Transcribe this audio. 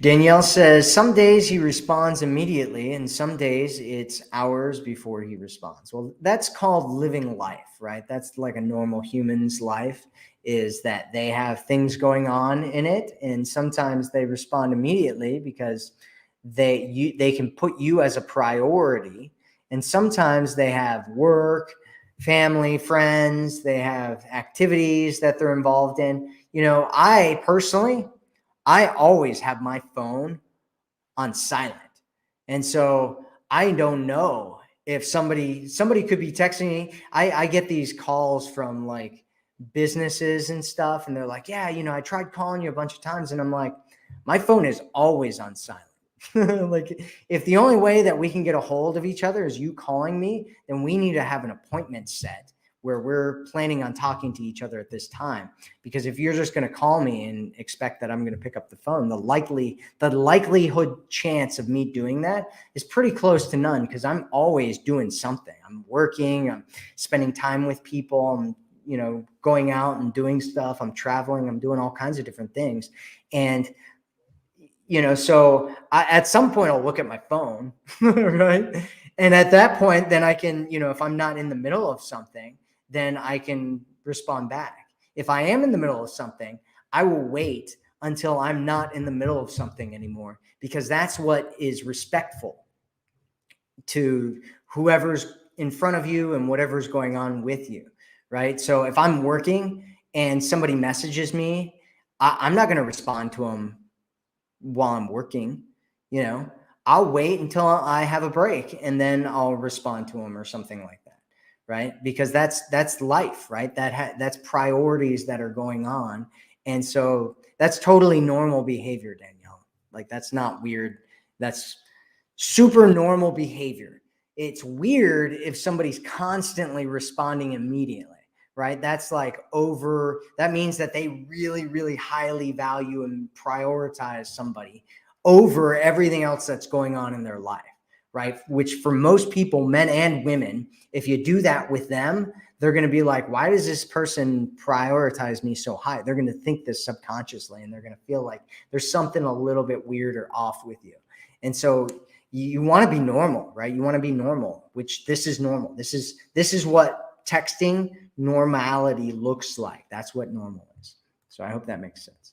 Danielle says some days he responds immediately and some days it's hours before he responds. Well, that's called living life, right? That's like a normal human's life, is that they have things going on in it, and sometimes they respond immediately because they can put you as a priority, and sometimes they have work, family, friends, they have activities that they're involved in. I personally, I always have my phone on silent. And so I don't know if somebody could be texting me. I get these calls from like businesses and stuff, and they're like, yeah, I tried calling you a bunch of times, and I'm like, my phone is always on silent. Like, if the only way that we can get a hold of each other is you calling me, then we need to have an appointment set where we're planning on talking to each other at this time. Because if you're just going to call me and expect that I'm going to pick up the phone, the likelihood chance of me doing that is pretty close to none, because I'm always doing something. I'm working, I'm spending time with people, I'm going out and doing stuff, I'm traveling, I'm doing all kinds of different things. And so at some point I'll look at my phone, right? And at that point, then I can, if I'm not in the middle of something, then I can respond back. If I am in the middle of something, I will wait until I'm not in the middle of something anymore, because that's what is respectful to whoever's in front of you and whatever's going on with you, right? So if I'm working and somebody messages me, I'm not going to respond to them while I'm working. I'll wait until I have a break and then I'll respond to them or something like that, right? Because that's life, right? That's priorities that are going on. And so that's totally normal behavior, Danielle. Like, that's not weird. That's super normal behavior. It's weird if somebody's constantly responding immediately, right? That's like that means that they really, really highly value and prioritize somebody over everything else that's going on in their life, right? Which for most people, men and women, if you do that with them, they're going to be like, why does this person prioritize me so high? They're going to think this subconsciously, and they're going to feel like there's something a little bit weird or off with you. And so you want to be normal, right? You want to be normal, which this is normal. This is what texting normality looks like. That's what normal is. So I hope that makes sense.